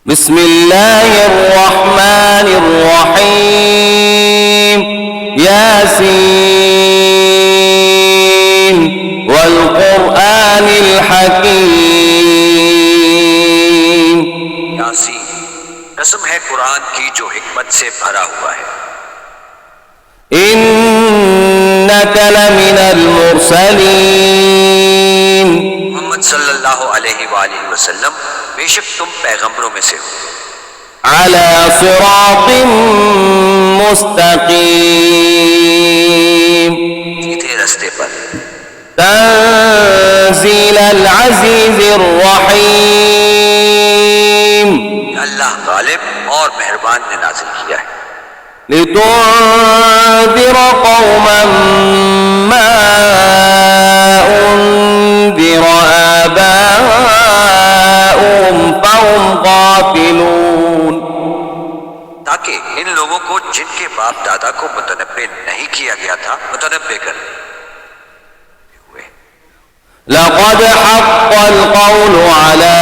بسم الله الرحمن الرحيم ياسين والقرآن الحكيم। यासीन कसम है कुरान की जो हिकमत से भरा हुआ है। इन्नक लमिनल मुरसलीन मोहम्मद सल्लल्लाहु अलैहि वसल्लम बेशक तुम पैगंबरों में से हो। अला सिरातिम मुस्तकीम सीधे रास्ते पर। तंजीलल अज़ीज़िर रहीम अल्लाह गालिब और मेहरबान ने नाज़िल किया है। लितुन्ज़िर कौमन मा उन्ज़िर आबाउहुम फहुम गाफिलून, ताकि इन लोगों को जिनके बाप दादा को मुतनब्बे नहीं किया गया था मुतनब्बे कर हुए। लक़द हक़्क़ल क़ौलु अला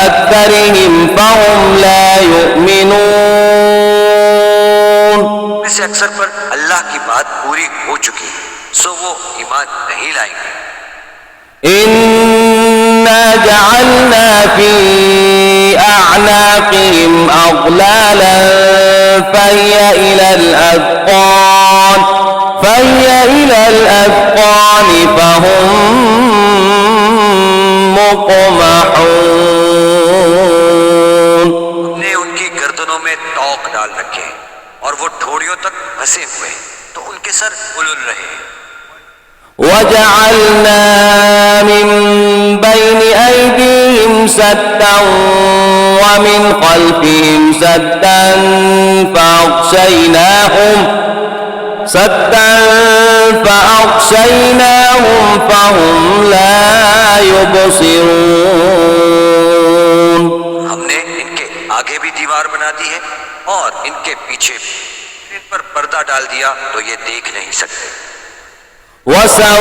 अक्सरिहिम फहुम ला युमिनून। वैसे अक्सर पर अल्लाह की बात पूरी हो चुकी है, सो वो ईमान नहीं लाएंगे। इन्ना जअलना फी अअनाक़िहिम अग़लालन फहिय इलल अज़क़ान फहुम मुक़महून। हमने उनकी गर्दनों में तौक डाल रखे हैं और वो ठोड़ियों तक फंसे हुए हैं, तो उनके सर उलझ रहे हैं। वजअलना मिन बैनि ऐदीहिम सद्दन व मिन खल्फिहिम सद्दन फअग़शयनाहुम फहुम ला युबसिरून। हमने इनके आगे भी दीवार बना दी है और इनके पीछे इन पर पर्दा डाल दिया, तो ये देख नहीं सकते। वसवाउन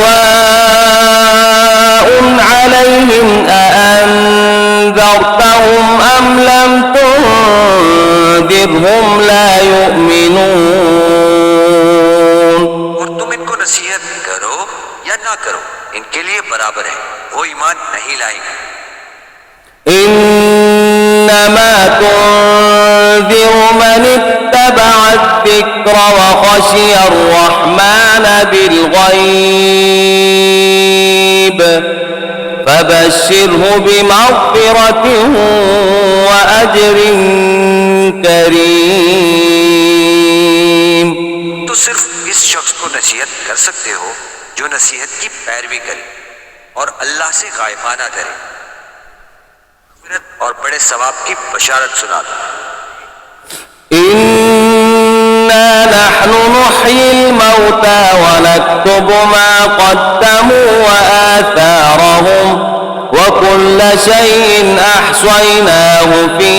अलैहिम अअन्ज़रतहुम अम लम तुन्ज़िरहुम ला युमिनून। और तुम इनको नसीहत करो या ना करो, इनके लिए बराबर है, वो ईमान नहीं लाएंगे। इन्नमा तुन्ज़िरु मन इत्तबअ अज़्ज़िक्र व ख़शिय अर्रहमान बिलग़ैब फबश्शिरहु बिमग़फ़िरतिन व अज्रिन करीम। तो सिर्फ इस शख्स को नसीहत कर सकते हो जो नसीहत की पैरवी करे और अल्लाह से गायबाना करे और बड़े सवाब की बशारत सुना दो। इन्ना नहनु नुह्यिल मौता व नक्तुबु मा क़द्दमू व आथारहुम व कुल्ल शैइन अहसयनाहु फी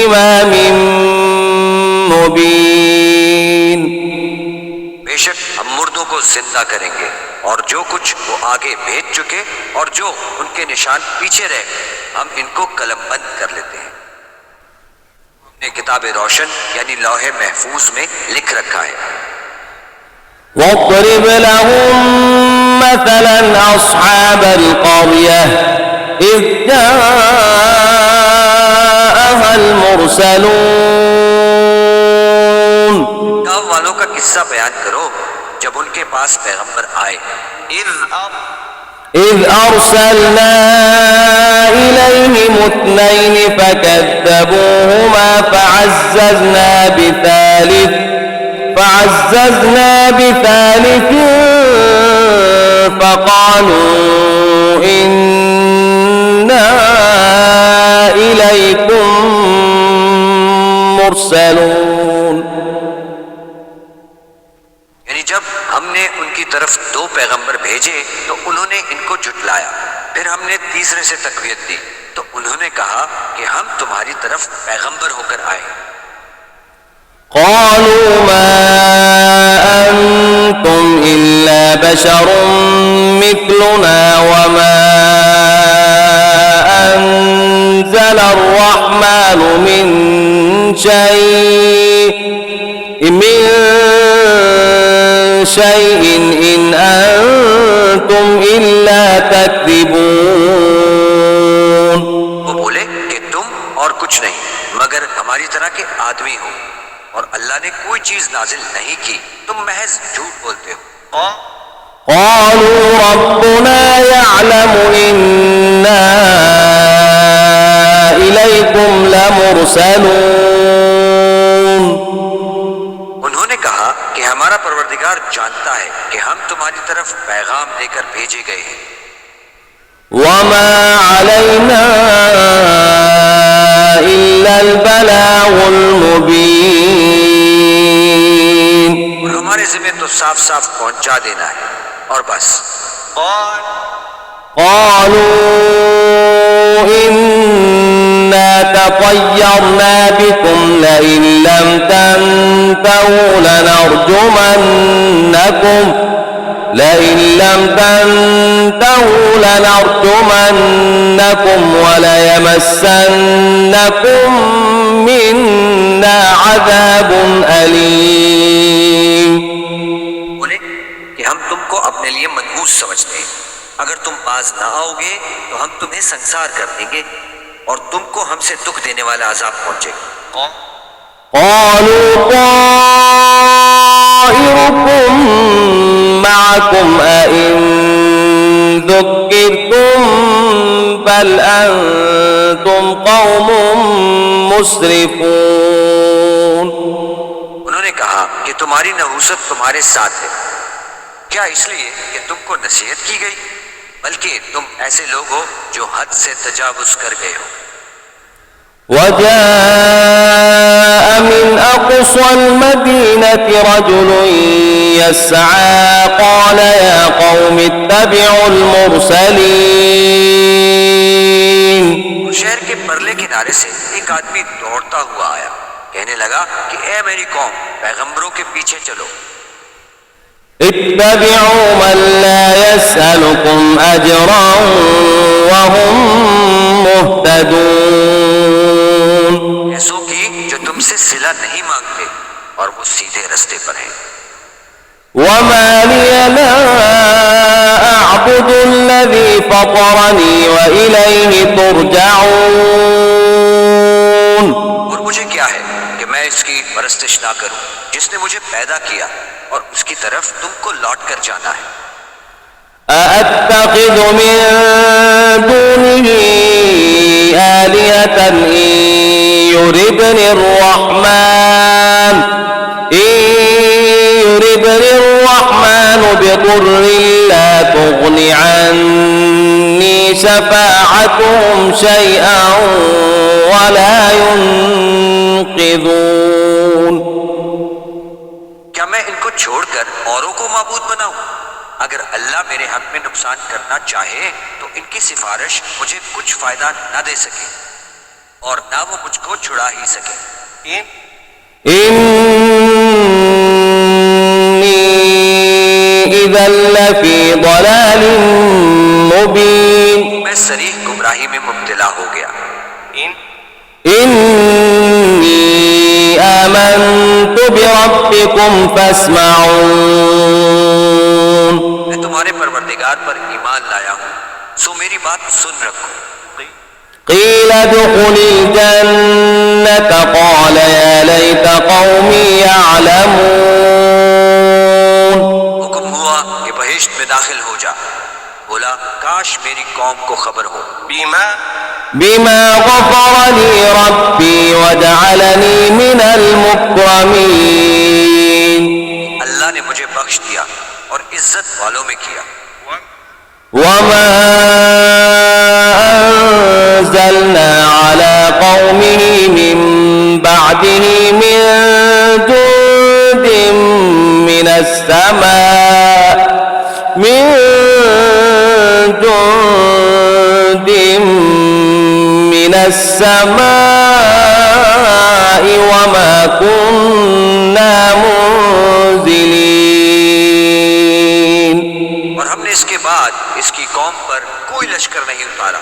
इमामिन मुबीन। बेशक हम मुर्दों को जिंदा करेंगे और जो कुछ वो आगे भेज चुके और जो उनके निशान पीछे रह गए, हम इनको कलमबंद कर लेते हैं। हमने किताब रोशन यानी लौहे महफूज में लिख रखा है। वाज़रिब लहुम मसलन अस्हाबल क़र्यह इज़ जाअहल मुरसलून। गाँव वालों का किस्सा बयान करो जब उनके पास पैगंबर आए। إذ أرسلنا إليهم اثنين فكذبوهما فعززنا بثالث فقالوا إنا إليكم مرسلون। यानी जब हमने उनकी तरफ दो पैगंबर भेजे तो उन्होंने इनको झुटलाया, फिर हमने तीसरे से तकवीत दी तो उन्होंने कहा कि हम तुम्हारी तरफ पैगंबर होकर आए। قالوا ما أنتم إلا بشر مثلنا وما أنتم من شيء إن أنتم إلا تكذبون. वो बोले कि तुम और कुछ नहीं मगर हमारी तरह के आदमी हो और अल्लाह ने कोई चीज नाजिल नहीं की, तुम महज झूठ बोलते हो. قالوا ربنا يعلم إنا إليكم لمرسلون. उन्होंने कहा कि हमारा परवरदिगार जानता है कि हम तुम्हारी तरफ पैगाम लेकर भेजे गए हैं. وما علينا إلا البلاغ المبين. और हमारे जिम्मे तो साफ साफ पहुंचा देना है और बस. قالوا إنا تطيرنا بكم لئن لم تنتهوا لنرجمنكم وليمسنكم منا عذاب أليم. बोले कि हम तुमको अपने लिए मनहूस समझते हैं, अगर तुम बाज ना आओगे तो हम तुम्हें संसार कर देंगे और तुमको हमसे दुख देने वाला अजाब पहुंचेगा. قالوا طائركم معكم أئن ذكرتم بل أنتم قوم مسرفون. उन्होंने कहा कि तुम्हारी नहूसत तुम्हारे साथ है, क्या इसलिए कि तुमको नसीहत की गई, बल्कि तुम ऐसे लोग हो जो हद से तजावुज कर गए हो. وجاء من أقصى المدينة رجل يسعى قال يا قوم اتبعوا المرسلين. शहर के परले किनारे से एक आदमी दौड़ता हुआ आया, कहने लगा कि ए मेरी कौम, पैगंबरों के पीछे चलो. اتبعوا من لا يسألكم أجرا وهم مهتدون. ऐसों की जो तुमसे सिला नहीं मांगते और वो सीधे रास्ते पर हैं. وما لي لا أعبد الذي فطرني وإليه ترجعون. और मुझे क्या है कि मैं इसकी परस्तिश ना करूं जिसने मुझे पैदा किया और उसकी तरफ तुमको लौट कर जाना है. أأتخذ من دونه آلهة إن يردني الرحمن بضر لا تغن عني شفاعتهم شيئا ولا ينقذون. क्या मैं इनको छोड़कर औरों को माबूद बनाऊं? अगर अल्लाह मेरे हक में नुकसान करना चाहे तो इनकी सिफारिश मुझे कुछ फायदा न दे सके और ना वो मुझको छुड़ा ही सके. إني إذا لفي ضلال مبين. मैं सरीह गुमराही में मुब्तला हो गया. إني آمنت بربكم فاسمعون. मैं तुम्हारे परवरदिगार पर ईमान लाया हूँ, सो मेरी बात सुन रखो. قيل ادخل الجنة قال يا ليت قومي يعلمون. हुक्म हुआ कि बहिश्त में दाखिल हो जा. बोला काश मेरी कौम को खबर हो. بما غفر لي ربي وجعلني من المكرمين. अल्लाह ने मुझे बख्श दिया और इज्जत वालों में किया. وما أنزلنا على قومه من بعده من جند من السماء وما كنا منزلين. और हमने इसके बाद इसकी कौम पर कोई लश्कर नहीं उतारा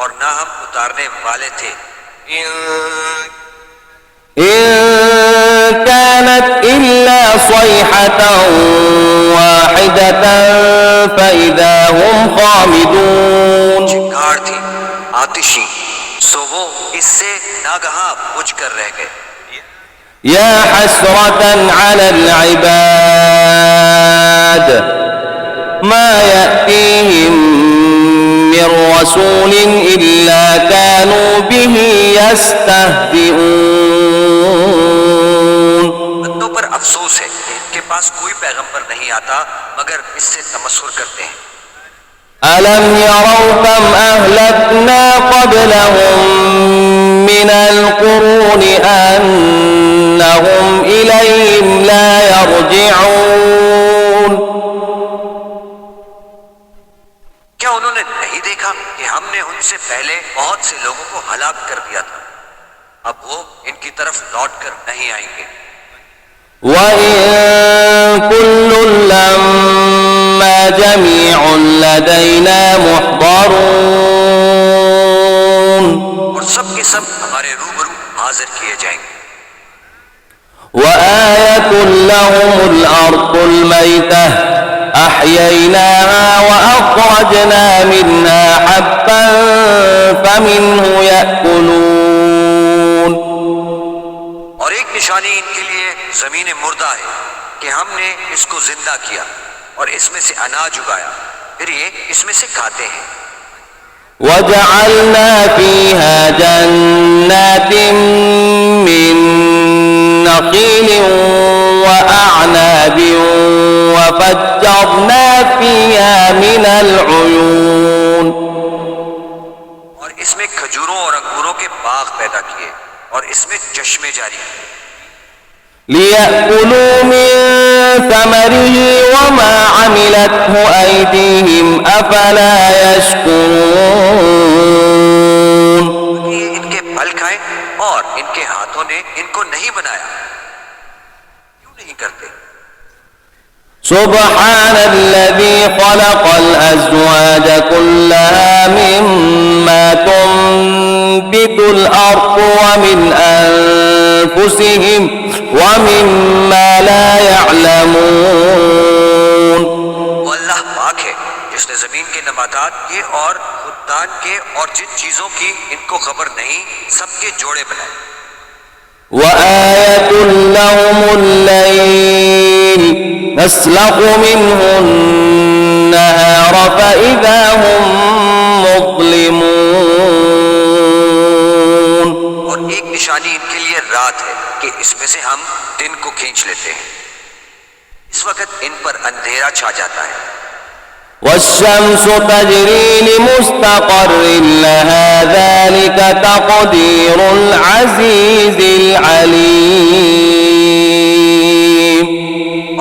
और ना हम उतारने वाले थे إن كانت إلا صيحة واحدة فإذا هم خامدون चिंगार थी आतिशी, सो वो इससे नागहा बुझ कर रह गए। يا حسرة على العباد ما يأتيهم من رسول إلا كانوا به يستهزئون बंदों पर अफसोस है कि इनके पास कोई पैगंबर नहीं आता मगर इससे तमस्खुर करते हैं। ألم يروا كم أهلكنا قبلهم من القرون أنهم إليهم لا يرجعون क्या उन्होंने नहीं देखा कि हमने उनसे पहले बहुत से लोगों को हलाक कर दिया था, अब वो इनकी तरफ लौट कर नहीं आएंगे। وإن كل لما جميع لدينا محضرون और सब के सब हमारे रूबरू हाजिर किए जाएंगे। وآية لهم الأرض الميتة أحييناها وأخرجنا منها حبا فمنه يأكلون और एक निशानी इनके लिए जमीन मुर्दा है कि हमने इसको जिंदा किया और इसमें से अनाज उगाया, फिर ये इसमें से खाते हैं। وجعلنا فيها جنات من نخيل وأعناب وفجرنا فيها من العيون और इसमें खजूरों और अंगूरों के बाग पैदा किए और इसमें चश्मे जारी किए। ليأكلوا من ثمره وما عملته أيديهم أفلا يشكرون ये इनके फल खाएं और इनके हाथों ने इनको नहीं बनाया, क्यों नहीं करते? سبحان الذي خلق الأزواج كلها مما تنبت الأرض ومن أنفسهم ومما لا يعلمون वो अल्लाह पाक है जिसने जमीन के नबातात के और खुदान के और जिन चीजों की इनको खबर नहीं सबके जोड़े बनाए। وآية لهم الليل نسلخ منه النهار فإذا هم مظلمون और एक निशानी इनके लिए रात है कि इसमें से हम दिन को खींच लेते हैं, इस वक्त इन पर अंधेरा छा जाता है। والشمس تجري لمستقر لها ذلك تقدير العزيز العليم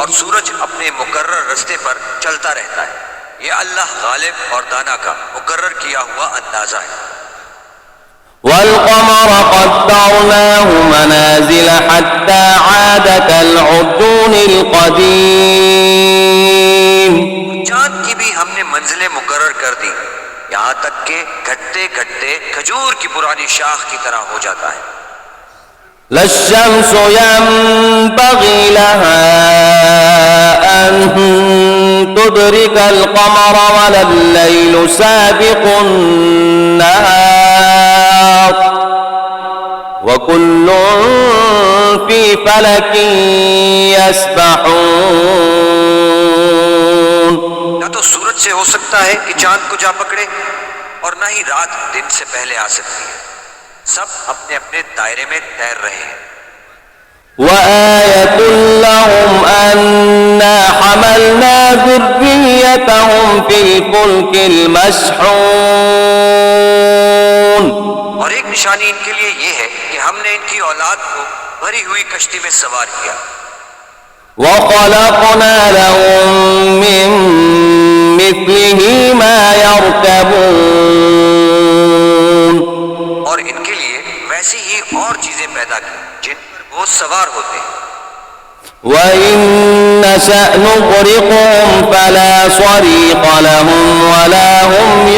और सूरज अपने मुकर्रर रास्ते पर चलता रहता है, ये अल्लाह गालिब और दाना का मुकर्रर किया हुआ अंदाजा है। والقمر قدرناه منازل حتى عاد كالعرجون القديم चांद की भी हमने मंजिलें मुकर्रर कर दी, यहाँ तक के घटते घटते खजूर की पुरानी शाख की तरह हो जाता है। لا الشمس ينبغي لها أن تدرك القمر ولا الليل سابق النهار وكل في فلك يسبحون न तो सूरज से हो सकता है कि चांद को जा पकड़े और न ही रात दिन से पहले आ सकती है, सब अपने अपने दायरे में तैर रहे हैं। وآية لهم أنا حملنا ذريتهم في الفلك المشحون और एक निशानी इनके लिए ये है कि हमने इनकी औलाद को भरी हुई कश्ती में सवार किया وخلقنا لهم من مثله ما يركبون और इनके लिए वैसी ही और चीजें पैदा की जिन पर वो सवार होते हैं। وإن نشأ نغرقهم فلا صريخ لهم ولا هم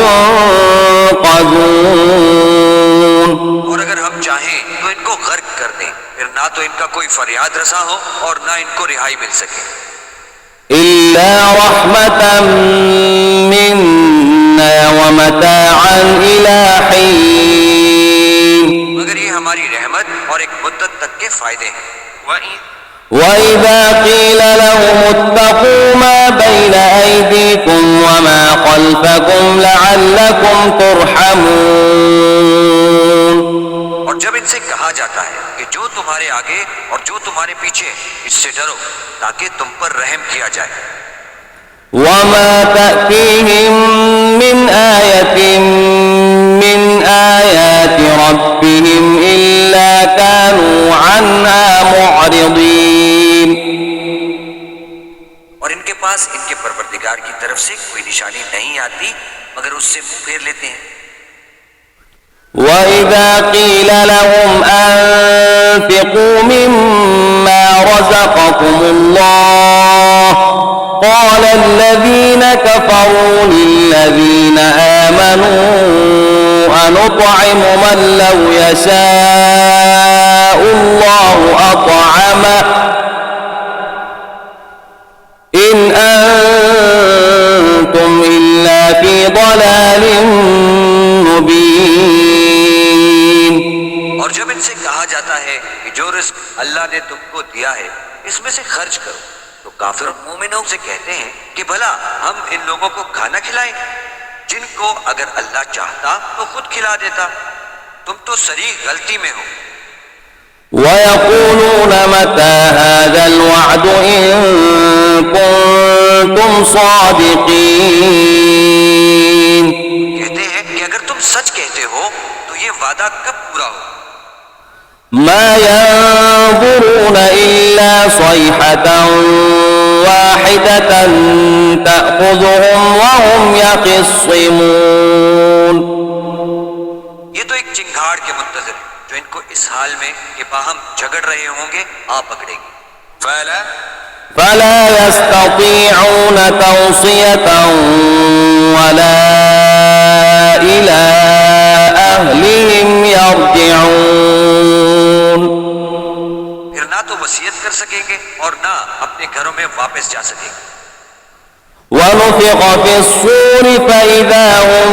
ينقذون और अगर हम ना तो इनका कोई फरियाद रसा हो और ना इनको रिहाई मिल सके। इल्ला रहमतन मिन्ना व मताअन इला हीन, मगर ये हमारी रहमत और एक मुद्दत तक के फायदे हैं। وإذا قيل لهم اتقوا ما بين أيديكم وما خلفكم لعلكم ترحمون, और जब इनसे कहा जाता है कि जो तुम्हारे आगे और जो तुम्हारे पीछे इससे डरो ताकि तुम पर रहम किया जाए। وما تأتيهم من آية من آيات ربهم إلا كانوا عنها معرضين, और इनके पास इनके परवरदिगार की तरफ से कोई निशानी नहीं आती मगर उससे मुंह फेर लेते हैं। وإذا قيل لهم أنفقوا مما رزقكم الله قال الذين كفروا للذين آمنوا أنطعم من لو يشاء الله أطعمه إن أنتم إلا في ضلال मुबीन। और जब इनसे कहा जाता है कि जो रिस्क अल्लाह ने तुमको दिया है इसमें से खर्च करो, तो काफिर मोमिनों से कहते हैं कि भला हम इन लोगों को खाना खिलाएं जिनको अगर अल्लाह चाहता तो खुद खिला देता। तुम तो सरी गलती में हो। वयक़ूलून मता हाज़ल वअद इन कुन्तुम सादिक़ीन, कहते हैं कि अगर तुम सच कहते हो तो ये वादा कब पूरा हो। मा यंज़ुरून इल्ला सयहतन वाहिदतन तअख़ुज़ुहुम वहुम यख़िस्सिमून, ये तो एक चिंगाड़ के मुंतज़िर है जो इनको इस हाल में कि बाहम झगड़ रहे होंगे आ पकड़ेगी। फला यस्ततीऊन तौसियतन वला इला अहलिहिम यरजिऊन, फिर ना तो वसीयत कर सकेंगे और ना अपने घरों में वापस जा सकेंगे। ونفخ في الصور فإذا هم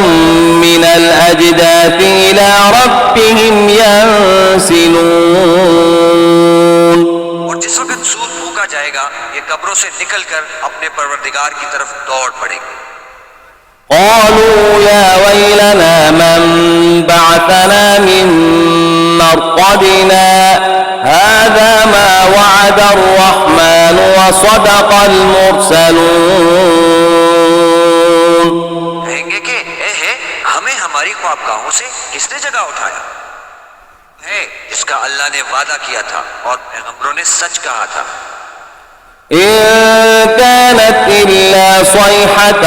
من الأجداث إلى ربهم ينسلون, और जिस वक्त सूर फूंका जाएगा ये कब्रों से निकलकर अपने परवरदिगार की तरफ दौड़ पड़ेंगे। قالوا يا ويلنا من بعثنا من مرقدنا هذا ما وعد الرحمن وصدق المرسلون, कहेंगे कि है हमें हमारी ख्वाबगाहों से किसने जगह उठाया है जिसका अल्लाह ने वादा किया था और पैगंबरों ने सच कहा था। إن كانت إلا صيحة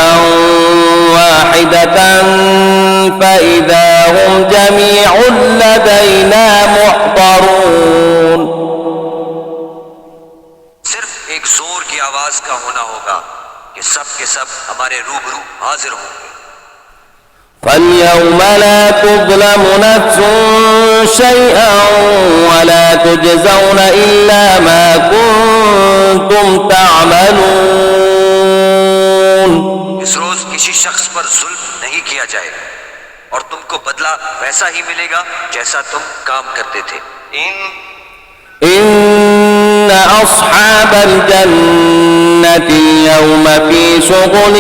واحدة فإذا هم جميع لدينا محضرون, सिर्फ एक जोर की आवाज का होना होगा कि सब के सब हमारे रूबरू हाजिर होंगे। فاليوم لا تظلم نفس شيئا ولا تجزون إلا ما كنتم تعملون, इस रोज किसी शख्स पर जुल्म नहीं किया जाएगा और तुमको बदला वैसा ही मिलेगा जैसा तुम काम करते थे। إن أصحاب الجنة اليوم في شغل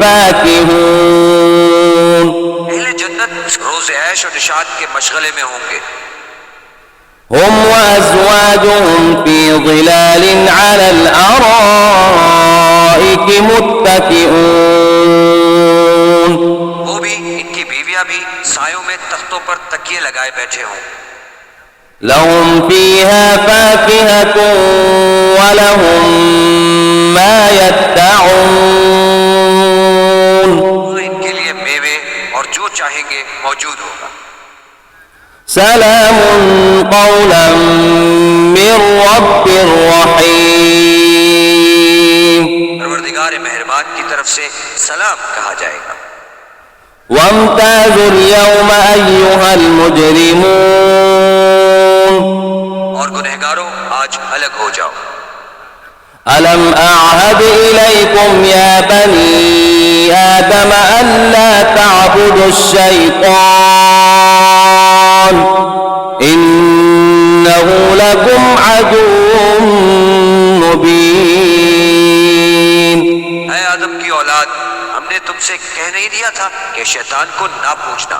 فاكهون, अहले जन्नत रोज ऐश और निशात के मशगले में होंगे। هم وأزواجهم في ظلال على الأرائك متكئون, वो भी इनकी बीवियां भी सायों में तख्तों पर तकिए लगाए बैठे हों। لهم فيها فاكهة ولهم ما يدعون, इनके लिए मेवे और जो चाहेंगे मौजूद होगा। سلام قولا من رب رحيم, परवरदिगार मेहरबान की तरफ से सलाम कहा जाएगा। وامتازوا اليوم أيها المجرمون, और गुनहगार अलग हो जाओ। ألم أعهد إليكم يا بني آدم ألا تعبدوا الشيطان إنه لكم عدو مبين। ऐ आदम की औलाद, हमने तुमसे कह नहीं दिया था कि शैतान को ना पूछना,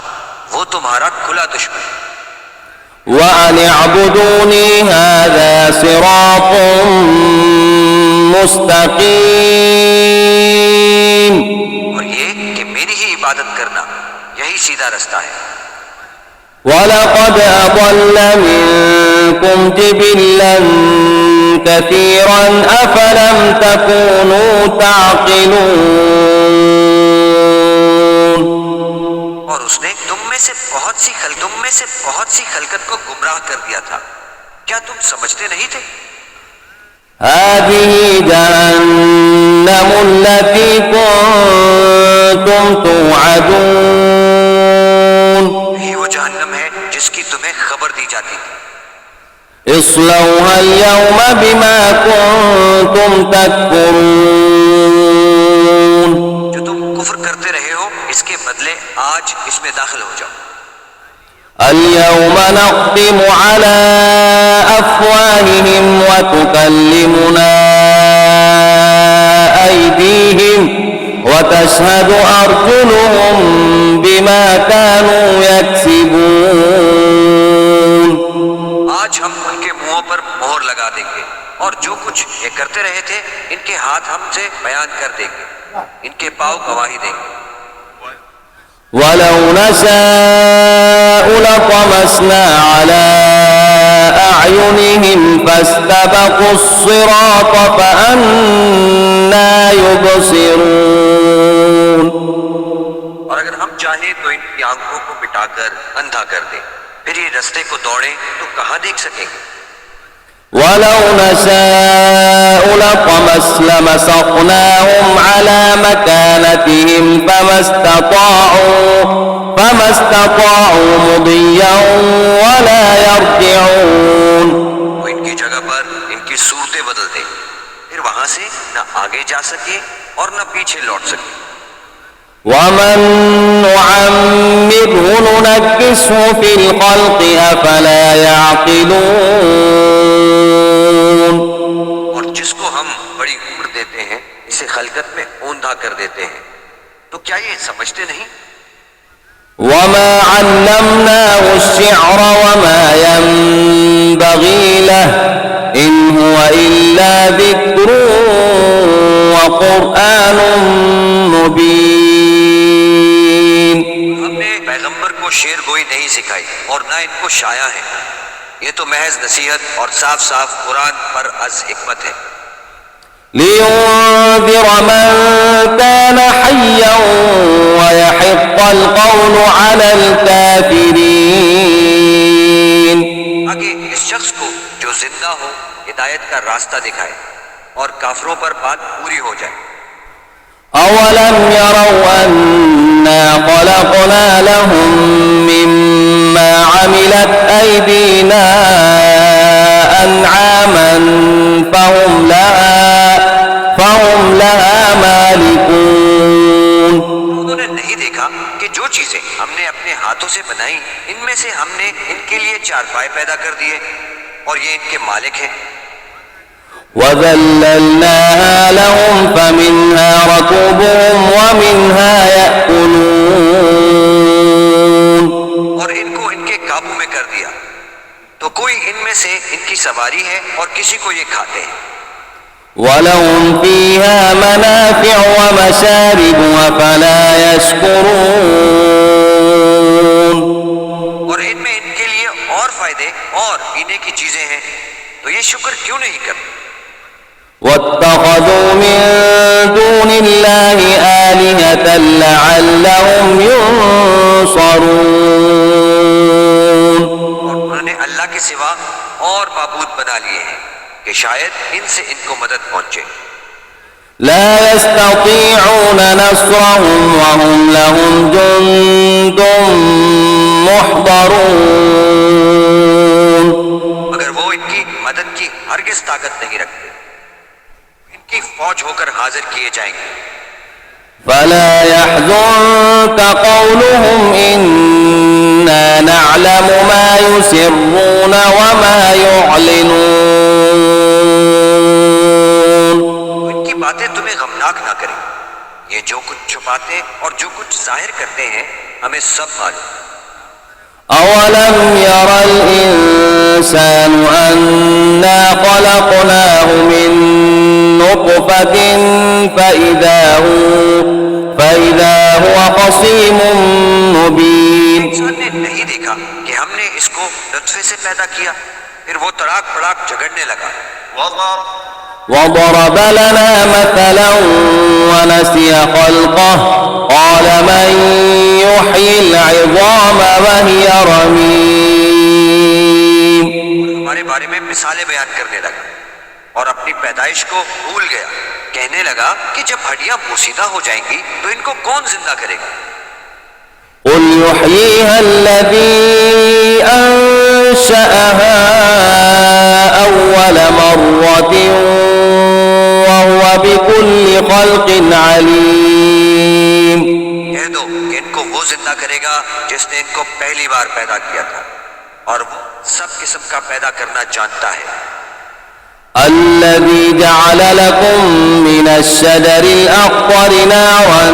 वो तुम्हारा खुला दुश्मन। وأن اعبدوني هذا صراط मुस्तकीम। और ये कि मेरी ही इबादत करना, यही सीधा रास्ता है। वलक़द अضل मिनकुम जिबिल्लन कसीरन अफलम तकूनू ताक़िलून। और उसने तुम में से बहुत सी खलकत को गुमराह कर दिया था, क्या तुम समझते नहीं थे? हाज़िही जहन्नम अल्लती कुंतुम तुअदून। यही वो जहन्नम है जिसकी तुम्हें खबर दी जाती थी। इस्लौहा अल-यौम बिमा कुंतुम तकफुरून। जो तुम कुफ्र करते रहे हो, इसके बदले आज इसमें दाखिल हो जाओ। اليوم نختم على أفواههم وتكلمنا أيديهم وتشهد أرجلهم بما كانوا يكسبون। आज हम उनके मुंहों पर मोहर लगा देंगे और जो कुछ ये करते रहे थे, इनके हाथ हमसे बयान कर देंगे, इनके पांव गवाही देंगे। ولو نشاء لطمسنا على أعينهم فاستبقوا الصراط فأنى يبصرون। और अगर हम चाहें तो इनकी आंखों को मिटाकर अंधा कर दें, फिर ये रास्ते को दौड़ें तो कहां देख सकेंगे। ولو نشاء لمسخناهم على مكانتهم فما استطاعوا مضيا ولا يرجعون। वो इनकी जगह पर इनकी सूरतें बदल दे, फिर वहां से न आगे जा सके और न पीछे लौट सके। ومن نعمره ننكسه في الخلق أفلا يعقلون। और जिसको हम बड़ी उम्र देते हैं, इसे खलकत में औंधा कर देते हैं, तो क्या ये समझते नहीं? وما علمناه الشعر وما ينبغي له إن هو إلا ذكر وقرآن मुबीन। हमने पैगंबर को शेर गोई नहीं सिखाई और ना इनको शाया है, ये तो महज नसीहत और साफ साफ कुरान पर अज हिकमत है। लियुंज़िर मन कान हय्यन व यहिक़्क़ अल-क़ौल अलल काफ़िरीन। आगे इस शख्स को जो जिंदा हो हिदायत का रास्ता दिखाए और काफिरों पर बात पूरी हो जाए। अवलम यरौ अन्ना खलक़ना लहुम मिम्मा अमिलत अयदीना अनआमन फहुम लहा मालिकून। उन्होंने नहीं देखा कि जो चीजें हमने अपने हाथों से बनाई, इनमें से हमने इनके लिए चारपाई पैदा कर दिए और ये इनके मालिक हैं। وَذَلَّلْنَاهَا لَهُمْ فَمِنْهَا رَكُوبُهُمْ وَمِنْهَا يَأْكُلُونَ। और इनको इनके काबू में कर दिया, तो कोई इनमें से इनकी सवारी है और किसी को ये खाते हैं। وَلَهُمْ فِيهَا مَنَافِعُ وَمَشَارِبُ أَفَلَا يَشْكُرُونَ। और इनमें इनके लिए और फायदे और पीने की चीजें हैं, तो ये शुक्र क्यों नहीं करते। وَاتَّخَذُوا مِن دُونِ اللَّهِ آلِهَةً لَعَلَّهُمْ يُنصَرُونَ। और उन्होंने अल्लाह के सिवा और माबूद बना लिए हैं कि शायद इनसे इनको मदद पहुंचे। لا يستطيعون نصرهم وهم لهم جند محضرون। मगर वो इनकी मदद की हरगिज ताकत नहीं रखते। इनकी फौज होकर हाजिर किए जाएंगे। فلا يحزنك قولهم إنا نعلم ما يسرون وما يعلنون। इनकी बातें तुम्हें गमनाक ना करें। ये जो कुछ छुपाते और जो कुछ जाहिर करते हैं हमें सब मालूम। أولم ير الإنسان أنا خلقناه من نطفة فإذا هو خصيم مبين। इंसान ने नहीं देखा कि हमने इसको नुत्फे से पैदा किया, फिर वो तड़ाक फड़ाक झगड़ने लगा। وضرب لنا مثلا ونسي خلقه قال من يحيي العظام وهي رميم। हमारे बारे में मिसालें बयान करने लगा और अपनी पैदाइश को भूल गया। कहने लगा कि जब हड्डियां पोसीदा हो जाएंगी तो इनको कौन जिंदा करेगा। قل يحييها الذي أنشأها أول مرة وهو بكل خلق عليم। कह दो कि इनको वो जिंदा करेगा जिसने इनको पहली बार पैदा किया था और वो सब किस्म का पैदा करना जानता है। الذي جعل لكم من الشجر الأخضر نارا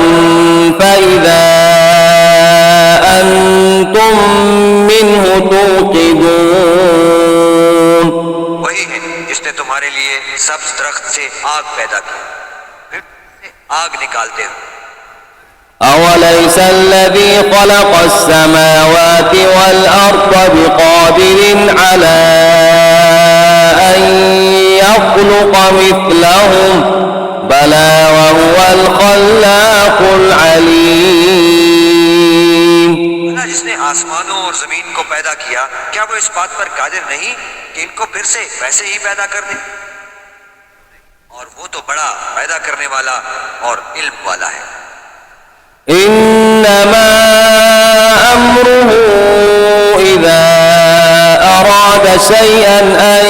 فإذا أنتم منه توقدون। वही है जिसने तुम्हारे लिए सब्ज दरख्त से आग पैदा की, फिर आग निकालते हो। أوليس الذي خلق السماوات والأرض بقادر على أن يخلق مثلهم بلى وهو الخلاق العليم। जिसने आसमानों और जमीन को पैदा किया, क्या वो इस बात पर कादिर नहीं कि इनको फिर से वैसे ही पैदा कर दे। और वो तो बड़ा पैदा करने वाला और इल्म वाला है। إنما أمره إذا أراد شيئا أن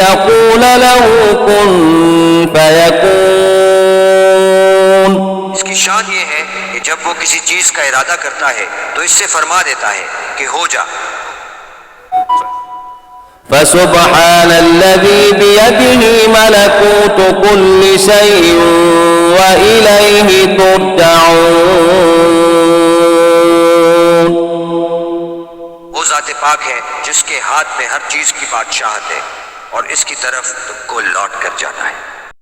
يقول له كن فيكون। इसकी शान ये है कि जब वो किसी चीज का इरादा करता है तो इससे फरमा देता है कि हो जा। فسبحان الذي بيده ملكوت كل شيء وإليه ترجعون। वो ज़ाते पाक है जिसके हाथ में हर चीज की बादशाहत है और इसकी तरफ तुमको लौट कर जाना है।